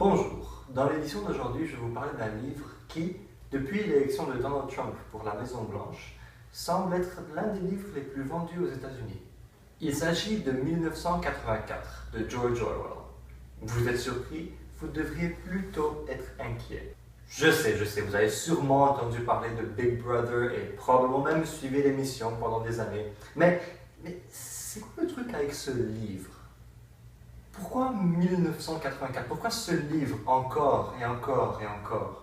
Bonjour, dans l'édition d'aujourd'hui, je vais vous parler d'un livre qui, depuis l'élection de Donald Trump pour la Maison-Blanche, semble être l'un des livres les plus vendus aux États-Unis. Il s'agit de 1984 de George Orwell. Vous êtes surpris? Vous devriez plutôt être inquiet. Je sais, vous avez sûrement entendu parler de Big Brother et probablement même suivi l'émission pendant des années. Mais c'est quoi le truc avec ce livre? Pourquoi 1984? Pourquoi ce livre encore et encore et encore?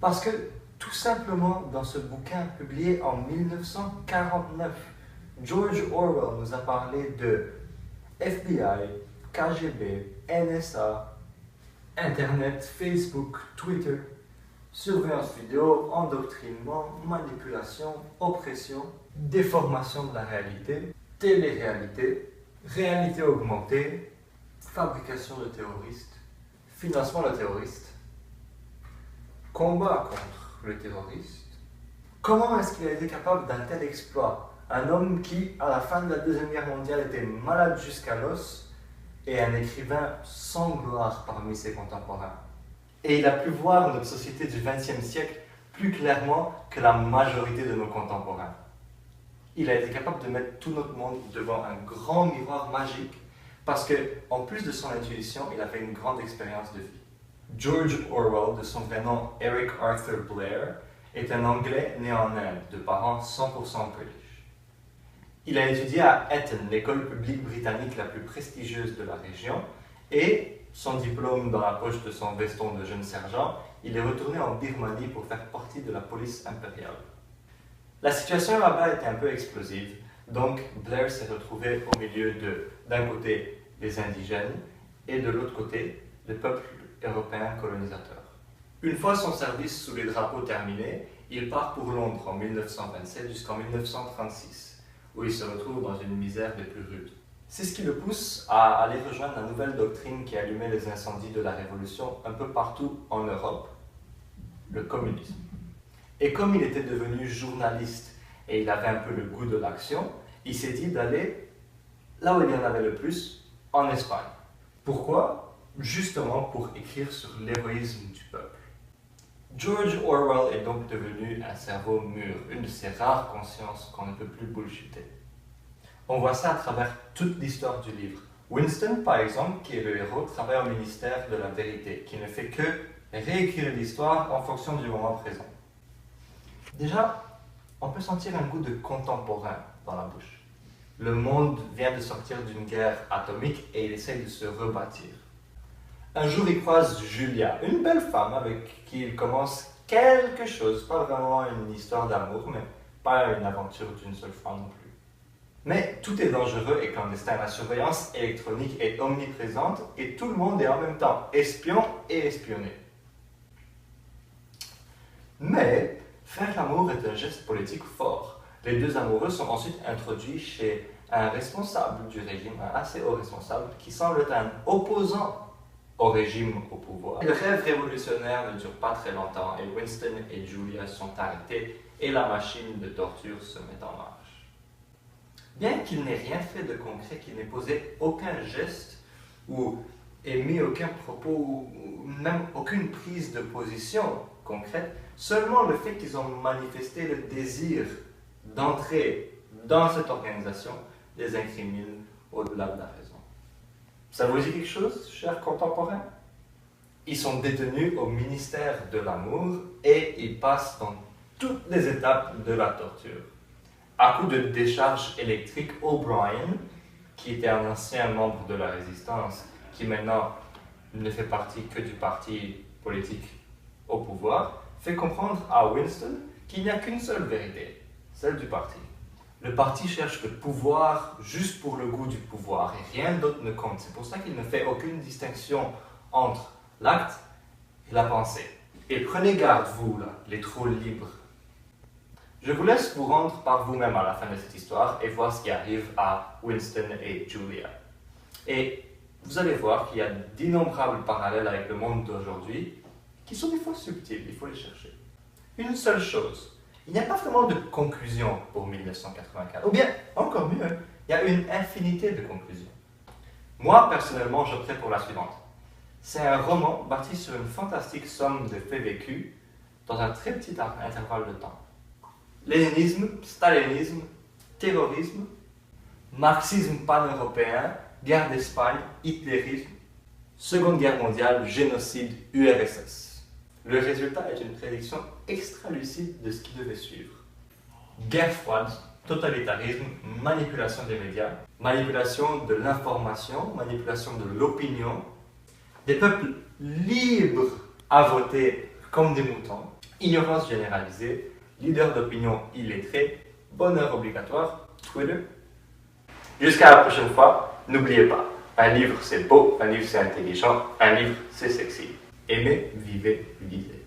Parce que, tout simplement, dans ce bouquin publié en 1949, George Orwell nous a parlé de FBI, KGB, NSA, Internet, Facebook, Twitter, surveillance vidéo, endoctrinement, manipulation, oppression, déformation de la réalité, télé-réalité, réalité augmentée, fabrication de terroristes, financement de terroristes, combat contre le terroriste. Comment est-ce qu'il a été capable d'un tel exploit? Un homme qui, à la fin de la Deuxième Guerre mondiale, était malade jusqu'à l'os et un écrivain sans gloire parmi ses contemporains. Et il a pu voir notre société du XXe siècle plus clairement que la majorité de nos contemporains. Il a été capable de mettre tout notre monde devant un grand miroir magique parce que, en plus de son intuition, il avait une grande expérience de vie. George Orwell, de son vrai nom Eric Arthur Blair, est un Anglais né en Inde, de parents 100% British. Il a étudié à Eton, l'école publique britannique la plus prestigieuse de la région, et, son diplôme dans la poche de son veston de jeune sergent, il est retourné en Birmanie pour faire partie de la police impériale. La situation là-bas était un peu explosive, donc Blair s'est retrouvé au milieu d'un côté les indigènes et de l'autre côté le peuple européen colonisateur. Une fois son service sous les drapeaux terminé, il part pour Londres en 1927 jusqu'en 1936, où il se retrouve dans une misère des plus rudes. C'est ce qui le pousse à aller rejoindre la nouvelle doctrine qui allumait les incendies de la Révolution un peu partout en Europe, le communisme. Et comme il était devenu journaliste et il avait un peu le goût de l'action, il s'est dit d'aller là où il y en avait le plus, en Espagne. Pourquoi? Justement pour écrire sur l'héroïsme du peuple. George Orwell est donc devenu un cerveau mûr, une de ces rares consciences qu'on ne peut plus bullshiter. On voit ça à travers toute l'histoire du livre. Winston, par exemple, qui est le héros, travaille au ministère de la Vérité, qui ne fait que réécrire l'histoire en fonction du moment présent. Déjà, on peut sentir un goût de contemporain dans la bouche. Le monde vient de sortir d'une guerre atomique et il essaye de se rebâtir. Un jour, il croise Julia, une belle femme avec qui il commence quelque chose, pas vraiment une histoire d'amour, mais pas une aventure d'une seule fois non plus. Mais tout est dangereux et clandestin, la surveillance électronique est omniprésente et tout le monde est en même temps espion et espionné. Mais faire l'amour est un geste politique fort. Les deux amoureux sont ensuite introduits chez un responsable du régime, un assez haut responsable, qui semble être un opposant au régime au pouvoir. Le rêve révolutionnaire ne dure pas très longtemps et Winston et Julia sont arrêtés et la machine de torture se met en marche. Bien qu'il n'ait rien fait de concret, qu'il n'ait posé aucun geste ou émis aucun propos ou même aucune prise de position concrète, seulement le fait qu'ils ont manifesté le désir d'entrer dans cette organisation les incrimine au-delà de la raison. Ça vous dit quelque chose, chers contemporains? Ils sont détenus au ministère de l'amour et ils passent dans toutes les étapes de la torture. À coup de décharge électrique, O'Brien, qui était un ancien membre de la résistance, qui maintenant ne fait partie que du parti politique au pouvoir, fait comprendre à Winston qu'il n'y a qu'une seule vérité, celle du parti. Le parti cherche le pouvoir juste pour le goût du pouvoir et rien d'autre ne compte. C'est pour ça qu'il ne fait aucune distinction entre l'acte et la pensée. Et prenez garde, vous, là, les trolls libres. Je vous laisse vous rendre par vous-même à la fin de cette histoire et voir ce qui arrive à Winston et Julia. Et vous allez voir qu'il y a d'innombrables parallèles avec le monde d'aujourd'hui qui sont des fois subtils, il faut les chercher. Une seule chose. Il n'y a pas vraiment de conclusion pour 1984. Ou bien, encore mieux, il y a une infinité de conclusions. Moi, personnellement, j'opterais pour la suivante. C'est un roman bâti sur une fantastique somme de faits vécus dans un très petit intervalle de temps. Léninisme, stalinisme, terrorisme, marxisme pan-européen, guerre d'Espagne, hitlérisme, Seconde Guerre mondiale, génocide, URSS. Le résultat est une prédiction extra-lucide de ce qui devait suivre. Guerre froide, totalitarisme, manipulation des médias, manipulation de l'information, manipulation de l'opinion, des peuples libres à voter comme des moutons, ignorance généralisée, leader d'opinion illettré, bonheur obligatoire, Twitter. Jusqu'à la prochaine fois, n'oubliez pas, un livre c'est beau, un livre c'est intelligent, un livre c'est sexy. Aimez, vivez, lisez.